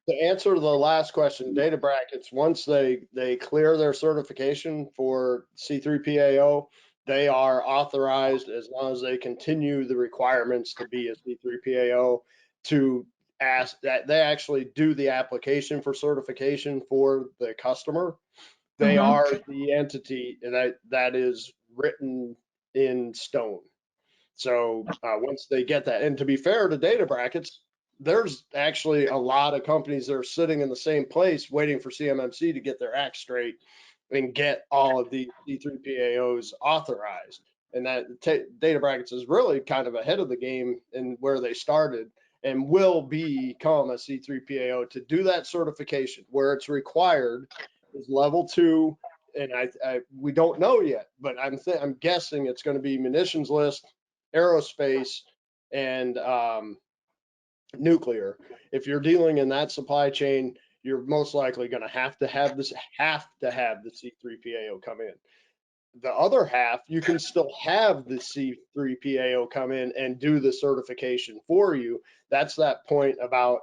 To answer the last question, data brackets, once they clear their certification for C3PAO, they are authorized, as long as they continue the requirements to be a C3PAO, to ask that they actually do the application for certification for the customer. They Mm-hmm. are the entity that is written in stone. So once they get that, and to be fair to data brackets, there's actually a lot of companies that are sitting in the same place waiting for CMMC to get their act straight and get all of the C3PAOs authorized. And that data brackets is really kind of ahead of the game in where they started, and will become a C3PAO. To do that certification, where it's required is level 2. And we don't know yet, but I'm guessing it's going to be munitions list, aerospace, and nuclear. If you're dealing in that supply chain, you're most likely going to have to have the C3PAO come in. The other half, you can still have the C3PAO come in and do the certification for you. That's that point about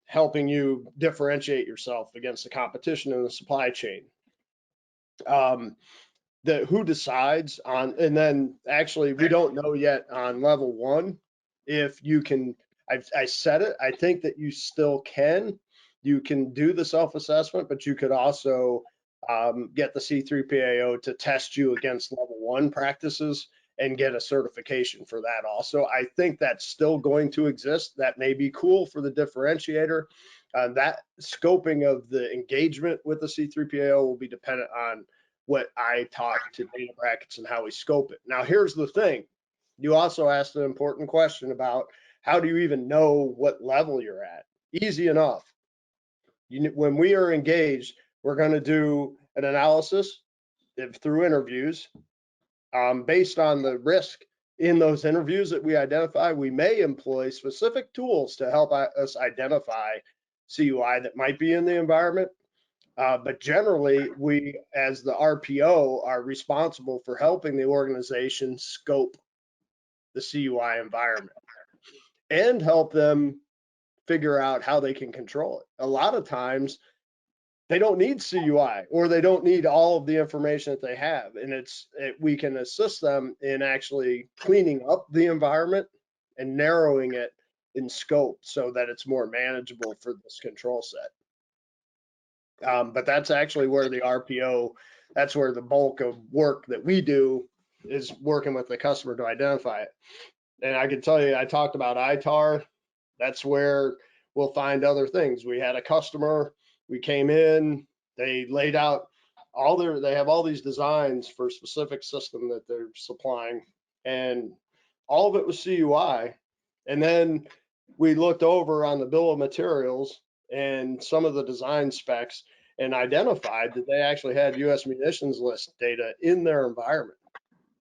helping you differentiate yourself against the competition in the supply chain. Who decides on, and then actually we don't know yet on level 1 if you can. I said it, I think that you still can. You can do the self-assessment, but you could also get the C3PAO to test you against level 1 practices and get a certification for that also. I think that's still going to exist. That may be cool for the differentiator. That scoping of the engagement with the C3PAO will be dependent on what I talk to data brackets and how we scope it. Now, here's the thing. You also asked an important question about how do you even know what level you're at? Easy enough. When we are engaged, we're going to do an analysis through interviews. Based on the risk in those interviews that we identify, we may employ specific tools to help us identify CUI that might be in the environment. But generally, we, as the RPO, are responsible for helping the organization scope the CUI environment and help them figure out how they can control it. A lot of times, they don't need CUI, or they don't need all of the information that they have. And we can assist them in actually cleaning up the environment and narrowing it in scope so that it's more manageable for this control set. But that's actually where the RPO, that's where the bulk of work that we do is working with the customer to identify it. And I can tell you, I talked about ITAR. That's where we'll find other things. We had a customer, we came in, they laid out they have all these designs for a specific system that they're supplying, and all of it was CUI. And then we looked over on the bill of materials and some of the design specs and identified that they actually had US munitions list data in their environment.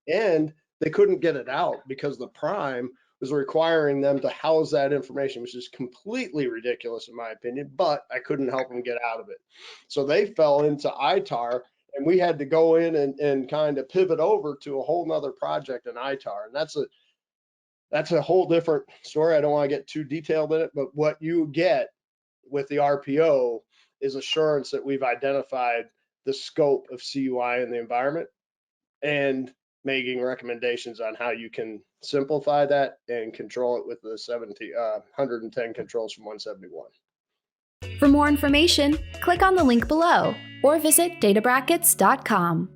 And they couldn't get it out because the prime was requiring them to house that information, which is completely ridiculous in my opinion, but I couldn't help them get out of it. So they fell into ITAR, and we had to go in and kind of pivot over to a whole nother project in ITAR. And that's a whole different story. I don't want to get too detailed in it, but what you get with the RPO is assurance that we've identified the scope of CUI in the environment and making recommendations on how you can simplify that and control it with the 110 controls from 171. For more information, click on the link below or visit databrackets.com.